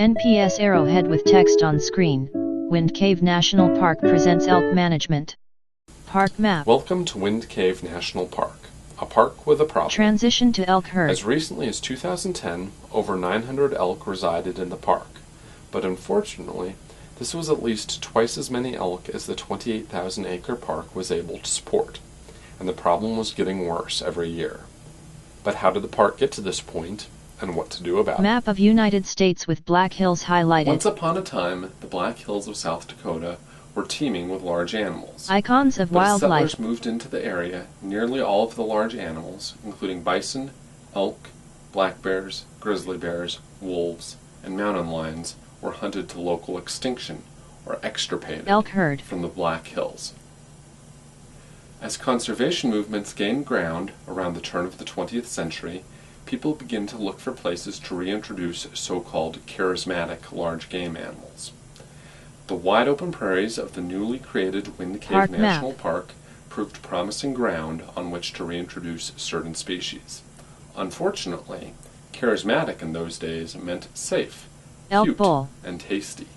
NPS arrowhead with text on screen. Wind Cave National Park presents Elk Management. Park map. Welcome to Wind Cave National Park, a park with a problem. Transition to elk herd. As recently as 2010, over 900 elk resided in the park, but unfortunately, this was at least twice as many elk as the 28,000-acre park was able to support, and the problem was getting worse every year. But how did the park get to this point, and what to do about it? Map of United States with Black Hills highlighted. Once upon a time, the Black Hills of South Dakota were teeming with large animals. Icons of But wildlife. as settlers moved into the area, nearly all of the large animals, including bison, elk, black bears, grizzly bears, wolves, and mountain lions, were hunted to local extinction or extirpated Elk herd. from the Black Hills. As conservation movements gained ground around the turn of the 20th century, people began to look for places to reintroduce so-called charismatic large game animals. The wide-open prairies of the newly created Wind Cave Park National map. Park proved promising ground on which to reintroduce certain species. Unfortunately, charismatic in those days meant safe, Elk cute, bull. and tasty.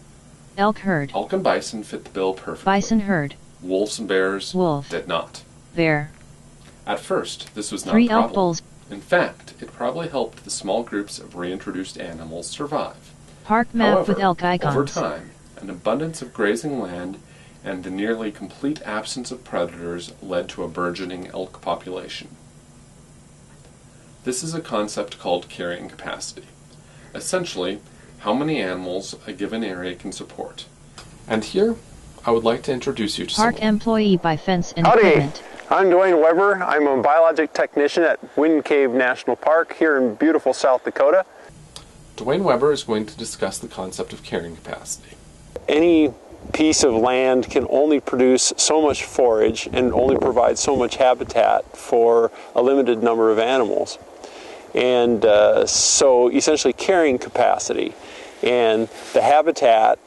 Elk herd. Elk and bison fit the bill perfectly. Bison herd. Wolves and bears Wolf. did not. Bear. At first, this was not 3 a problem. elk bulls. In fact, it probably helped the small groups of reintroduced animals survive. Park map However, with elk icons. over time, an abundance of grazing land and the nearly complete absence of predators led to a burgeoning elk population. This is a concept called carrying capacity. Essentially, how many animals a given area can support. And here, I would like to introduce you to Park someone. employee by fence and Howdy, equipment. I'm Dwayne Weber. I'm a biologic technician at Wind Cave National Park here in beautiful South Dakota. Dwayne Weber is going to discuss the concept of carrying capacity. Any piece of land can only produce so much forage and only provide so much habitat for a limited number of animals. And so essentially carrying capacity and the habitat,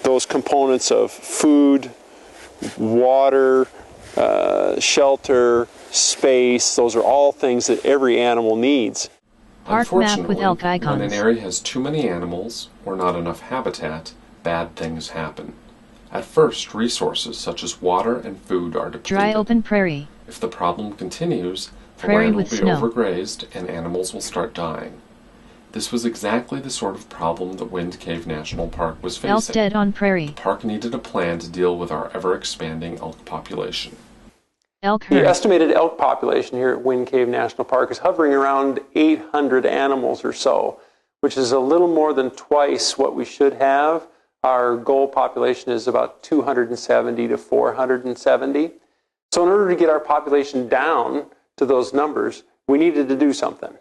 those components of food, water, shelter, space, those are all things that every animal needs. Park map with elk Unfortunately, when icons. an area has too many animals or not enough habitat, bad things happen. At first, resources such as water and food are depleted. Dry open prairie. If the problem continues, the Prairie land will with be snow. overgrazed and animals will start dying. This was exactly the sort of problem that Wind Cave National Park was Elk facing. dead on prairie. The park needed a plan to deal with our ever-expanding elk population. Elk The herd. estimated elk population here at Wind Cave National Park is hovering around 800 animals or so, which is a little more than twice what we should have. Our goal population is about 270 to 470. So in order to get our population down to those numbers, we needed to do something.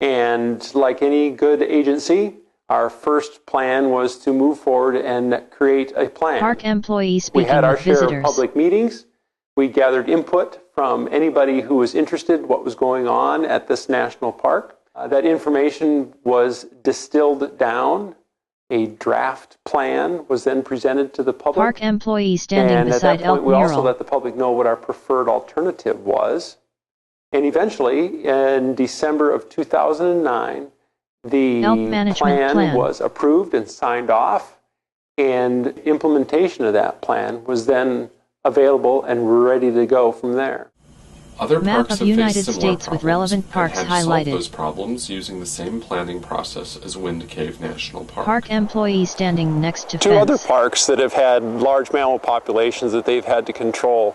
And like any good agency, our first plan was to move forward and create a plan. Park employee We speaking had our with share visitors. of public meetings. We gathered input from anybody who was interested what was going on at this national park. That information was distilled down. A draft plan was then presented to the public. Park employee standing And at beside that point, elk we also mural. let the public know what our preferred alternative was. And eventually, in December of 2009, the Elk Management plan. was approved and signed off, and implementation of that plan was then available and ready to go from there. Other Map parks of have United faced similar States with problems relevant and parks had to solve highlighted. those problems using the same planning process as Wind Cave National Park. Park employee standing next to Two fence. other parks that have had large mammal populations that they've had to control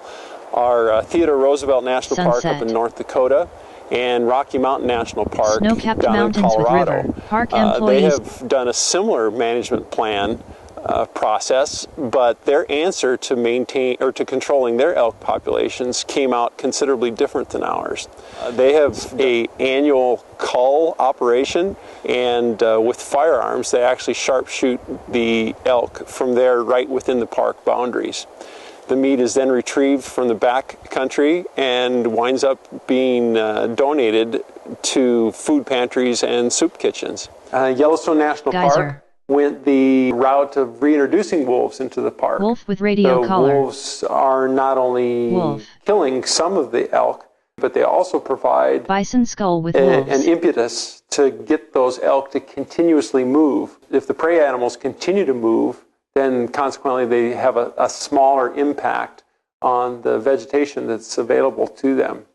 are Theodore Roosevelt National Park up Sunset. in North Dakota and Rocky Mountain National Park Snow-capped down in mountains with Colorado. river. Park They employees. have done a similar management plan process, but their answer to maintain or to controlling their elk populations came out considerably different than ours. They have a annual cull operation, and with firearms, they actually sharpshoot the elk from there right within the park boundaries. The meat is then retrieved from the back country and winds up being donated to food pantries and soup kitchens. Yellowstone National Geyser. Park went the route of reintroducing wolves into the park. Wolf with radio the collar. wolves are not only Wolf. killing some of the elk, but they also provide Bison skull with an wolves. impetus to get those elk to continuously move. If the prey animals continue to move, then consequently they have a smaller impact on the vegetation that's available to them.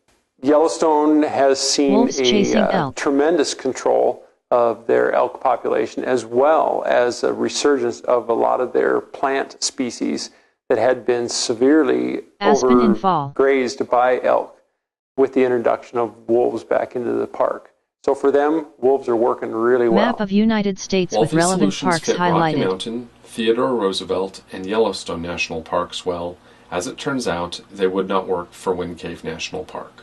Yellowstone has seen Wolves chasing a elk. tremendous control of their elk population, as well as a resurgence of a lot of their plant species that had been severely Aspen in fall. overgrazed by elk with the introduction of wolves back into the park. So for them, wolves are working really well. Map of United States While with these relevant solutions parks fit Rocky highlighted. Mountain, Theodore Roosevelt, and Yellowstone National Parks well, as it turns out, they would not work for Wind Cave National Park.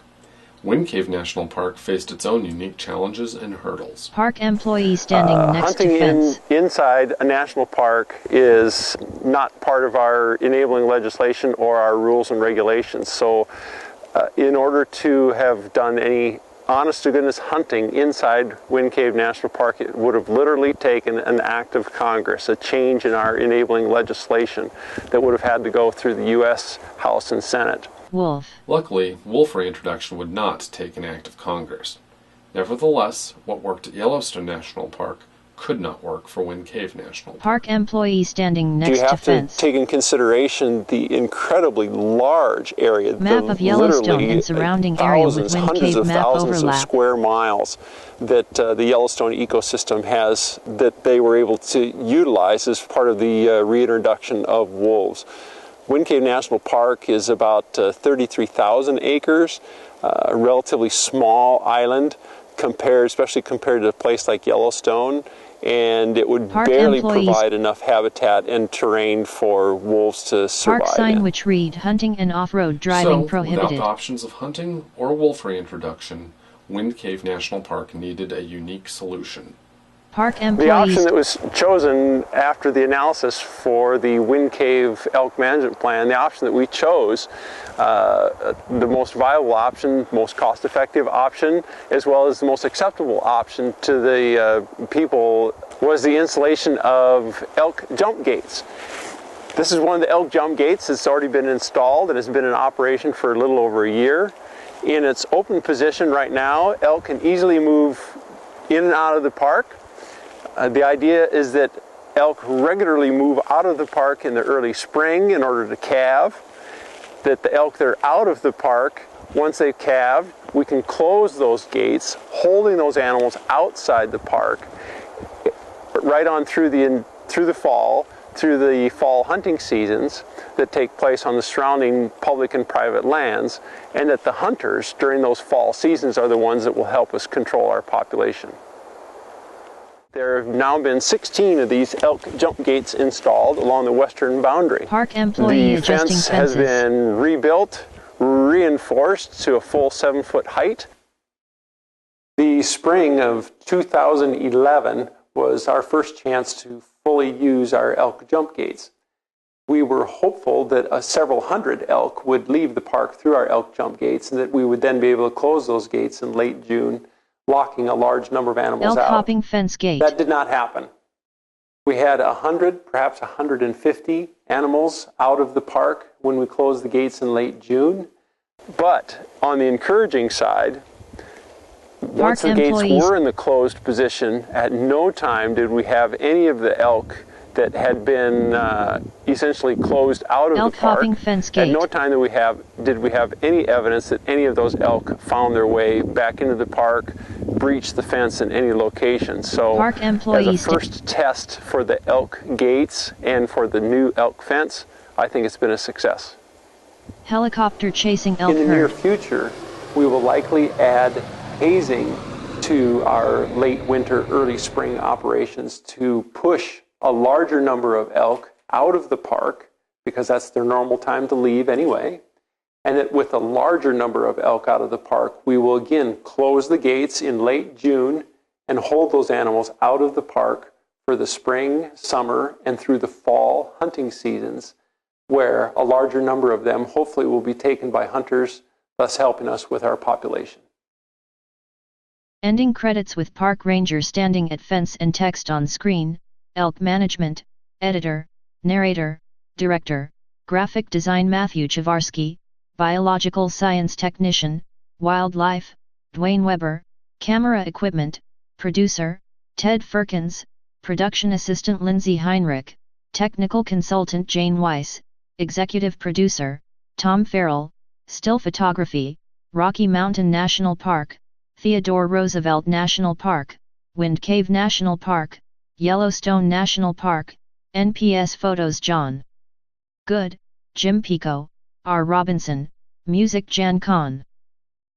Wind Cave National Park faced its own unique challenges and hurdles. Park employee standing next to Hunting fence. inside a national park is not part of our enabling legislation or our rules and regulations. So in order to have done any honest-to-goodness hunting inside Wind Cave National Park, it would have literally taken an act of Congress, a change in our enabling legislation that would have had to go through the U.S. House and Senate. Wolf. Luckily, wolf reintroduction would not take an act of Congress. Nevertheless, what worked at Yellowstone National Park could not work for Wind Cave National Park. Park employee standing next You to have to fence. take in consideration the incredibly large area, Map of Yellowstone literally and surrounding area with thousands, Wind hundreds Cave of map thousands of overlap. square miles that the Yellowstone ecosystem has that they were able to utilize as part of the reintroduction of wolves. Wind Cave National Park is about 33,000 acres, a relatively small island, especially compared to a place like Yellowstone, and it would Park barely employees. provide enough habitat and terrain for wolves to survive Park sign in. which read hunting and off-road driving So, prohibited. without the options of hunting or wolf reintroduction, Wind Cave National Park needed a unique solution. Park The employees. option that was chosen after the analysis for the Wind Cave Elk Management Plan, the option that we chose, the most viable option, most cost-effective option, as well as the most acceptable option to the people, was the installation of Elk Jump Gates. This is one of the Elk Jump Gates that's already been installed and has been in operation for a little over a year. In its open position right now, elk can easily move in and out of the park. The idea is that elk regularly move out of the park in the early spring in order to calve, that the elk that are out of the park, once they've calved, we can close those gates, holding those animals outside the park, right on through the fall hunting seasons that take place on the surrounding public and private lands, and that the hunters during those fall seasons are the ones that will help us control our population. There have now been 16 of these elk jump gates installed along the western boundary. Park employee The adjusting fence has fences. been rebuilt, reinforced to a full 7-foot height. The spring of 2011 was our first chance to fully use our elk jump gates. We were hopeful that several hundred elk would leave the park through our elk jump gates and that we would then be able to close those gates in late June, locking a large number of animals Elk out. hopping fence gate. That did not happen. We had 100, perhaps 150 animals out of the park when we closed the gates in late June. But on the encouraging side, once the gates were in the closed position, at no time did we have any of the elk that had been essentially closed out of elk the park. hopping fence gate. At no time did we have any evidence that any of those elk found their way back into the park, breached the fence in any location. So Park as employees. a first test for the elk gates and for the new elk fence, I think it's been a success. Helicopter chasing elk In the near herd. future, we will likely add hazing to our late winter, early spring operations to push a larger number of elk out of the park, because that's their normal time to leave anyway. And that with a larger number of elk out of the park, we will again close the gates in late June and hold those animals out of the park for the spring, summer, and through the fall hunting seasons, where a larger number of them hopefully will be taken by hunters, thus helping us with our population. Ending credits with park ranger standing at fence and text on screen. Elk Management, Editor, Narrator, Director, Graphic Design Matthew Chavarsky, Biological Science Technician, Wildlife, Dwayne Weber, Camera Equipment, Producer, Ted Firkins, Production Assistant Lindsay Heinrich, Technical Consultant Jane Weiss, Executive Producer, Tom Farrell, Still Photography, Rocky Mountain National Park, Theodore Roosevelt National Park, Wind Cave National Park, Yellowstone National Park, NPS Photos John Good, Jim Pico, R. Robinson, Music Jan Khan.